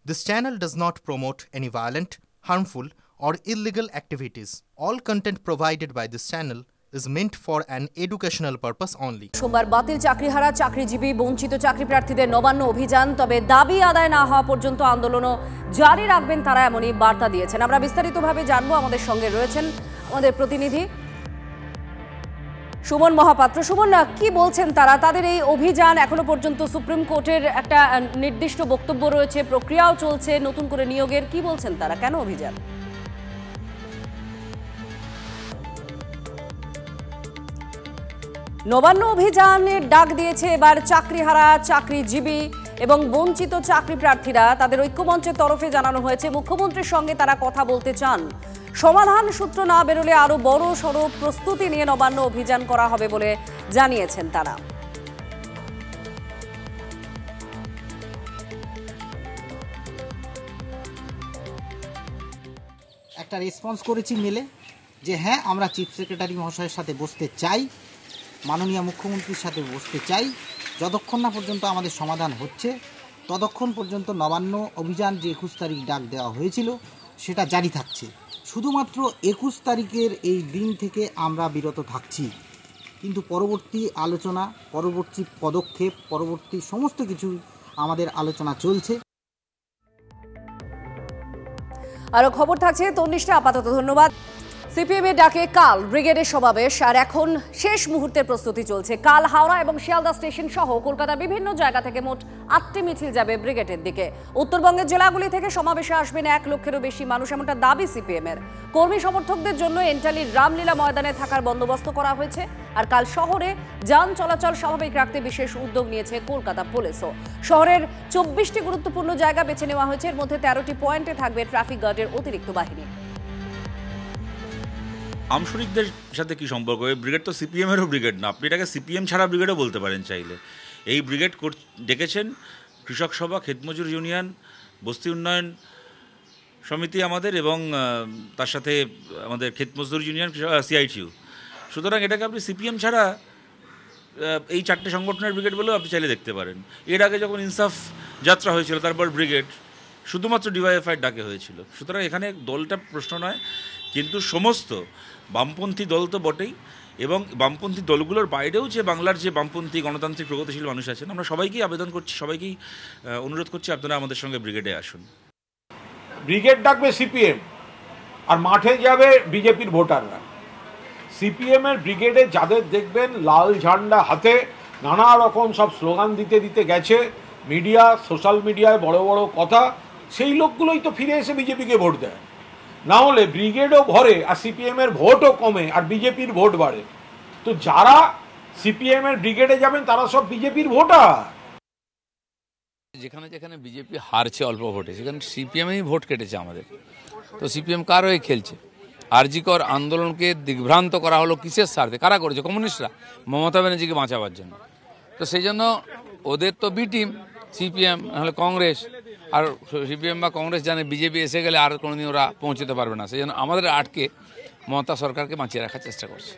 This channel does not promote any violent, harmful, or illegal activities. All content provided by this channel is meant for an educational purpose only. সোমবার বাতিল চাকরিহারা চাকরিজীবী বঞ্চিত চাকরি প্রার্থীদের নবান্ন অভিযান, তবে দাবি আদায় না হওয়া পর্যন্ত আন্দোলনও জারি রাখবেন তারা, এমনই বার্তা দিয়েছেন। আমরা বিস্তারিতভাবে জানবো, আমাদের সঙ্গে রয়েছেন আমাদের প্রতিনিধি সুমন মহাপাত্র। সুমন, কি বলছেন তারা? তাদের এই অভিযান এখনো পর্যন্ত সুপ্রিম কোর্টের একটা নির্দিষ্ট বক্তব্য রয়েছে, প্রক্রিয়াও চলছে নতুন করে নিয়োগের, কি বলছেন তারা, কেন অভিযান? নবান্ন অভিযানের ডাক দিয়েছে এবার চাকরিহারা চাকরিজীবী এবং বঞ্চিত চাকরি প্রার্থীরা। তাদের ঐক্যমঞ্চের তরফে জানানো হয়েছে মুখ্যমন্ত্রীর সঙ্গে তারা কথা বলতে চান। সমাধান সূত্র না বেরোলে আরো বড় সড় প্রস্তুতি নিয়ে নবান্ন অভিযান করা হবে বলে জানিয়েছেন তারা। একটা রেসপন্স করেছি মেলে যে হ্যাঁ, আমরা চিফ সেক্রেটারি মহাশয়ের সাথে বসতে চাই, মাননীয় মুখ্যমন্ত্রীর সাথে বসতে চাই। যতক্ষণ না পর্যন্ত আমাদের সমাধান হচ্ছে ততক্ষণ পর্যন্ত নবান্ন অভিযান যে 21 তারিখ ডাক দেওয়া হয়েছিল সেটা জারি থাকছে। শুধুমাত্র 21 তারিখের এই দিন থেকে আমরা বিরত থাকছি, কিন্তু পরবর্তী আলোচনা, পরবর্তী পদক্ষেপ, পরবর্তী সমস্ত কিছু আমাদের আলোচনা চলছে। আরো খবর থাকছে তন্নিষ্ঠা, আপাতত ধন্যবাদ। সিপিএম এর ডাকে কাল ব্রিগেডের সমাবেশ, আর এখন শেষ মুহূর্তের প্রস্তুতি চলছে। কাল হাওড়া এবং শিয়ালদা স্টেশন সহ কলকাতার বিভিন্ন জায়গা থেকে মোট 8টি মিছিল যাবে ব্রিগেডের দিকে। উত্তরবঙ্গের জেলাগুলি থেকে সমাবেশে আসবেন 1 লক্ষেরও বেশি মানুষ, এমনটা দাবি সিপিএম এর। কর্মী সমর্থকদের জন্য এন্টালির রামলীলা ময়দানে থাকার বন্দোবস্ত করা হয়েছে। আর কাল শহরে যান চলাচল স্বাভাবিক রাখতে বিশেষ উদ্যোগ নিয়েছে কলকাতা পুলিশও। শহরের 24টি গুরুত্বপূর্ণ জায়গা বেছে নেওয়া হয়েছে, এর মধ্যে 13টি পয়েন্টে থাকবে ট্রাফিক গার্ডের অতিরিক্ত বাহিনী। আমশরিকদের সাথে কি সম্পর্ক? এই ব্রিগেড তো সিপিএমেরও ব্রিগেড না, আপনি এটাকে সিপিএম ছাড়া ব্রিগেডও বলতে পারেন চাইলে। এই ব্রিগেড ডেকেছেন কৃষক সভা, ক্ষেতমজুর ইউনিয়ন, বস্তি উন্নয়ন সমিতি আমাদের, এবং তার সাথে আমাদের ক্ষেতমজদুর ইউনিয়ন, সিআইটিউ। সুতরাং এটাকে আপনি সিপিএম ছাড়া এই 4টে সংগঠনের ব্রিগেড বলেও আপনি চাইলে দেখতে পারেন। এর আগে যখন ইনসাফ যাত্রা হয়েছিল, তারপর ব্রিগেড শুধুমাত্র ডিওয়াইএফআই ডাকে হয়েছিল। সুতরাং এখানে দলটা প্রশ্ন নয়, কিন্তু সমস্ত বামপন্থী দল তো বটেই, এবং বামপন্থী দলগুলোর বাইরেও যে বাংলার যে বামপন্থী গণতান্ত্রিক প্রগতিশীল মানুষ আছেন, আমরা সবাইকেই আবেদন করছি, সবাইকেই অনুরোধ করছি, আপনারা আমাদের সঙ্গে ব্রিগেডে আসুন। ব্রিগেড ডাকবে সিপিএম, আর মাঠে যাবে বিজেপির ভোটাররা। সিপিএম এর ব্রিগেডে যাদের দেখবেন লাল ঝান্ডা হাতে নানা রকম সব স্লোগান দিতে দিতে গেছে, মিডিয়া, সোশ্যাল মিডিয়ায় বড় বড় কথা, সেই লোকগুলোই তো ফিরে এসে বিজেপিকে ভোট দেয়। না হলে ব্রিগেডও ভরে আর সিপিএম এর ভোটও কমে আর বিজেপির ভোট বাড়ে। তো যারা সিপিএম এর ব্রিগেডে যাবেন তারা সব বিজেপির ভোটার। যেখানে যেখানে বিজেপি হারছে অল্প ভোটে, সেখানে সিপিএমই ভোট কেটেছে আমাদের। তো সিপিএম কার হয়ে খেলছে? আরজিকর আন্দোলনকে দিগ্ভ্রান্ত করা হলো কিসের স্বার্থে? কারা করেছে? কমিউনিস্টরা, মমতা ব্যানার্জিকে বাঁচাবার জন্য। তো সেই জন্য ওদের তো বি টিম সিপিএম, নাহলে কংগ্রেস। আর সিপিএম বা কংগ্রেস জানে বিজেপি এসে গেলে আর কোনোদিন ওরা পৌঁছতে পারবে না, সেই জন্য আমাদের আটকে মমতা সরকারকে বাঁচিয়ে রাখার চেষ্টা করছে।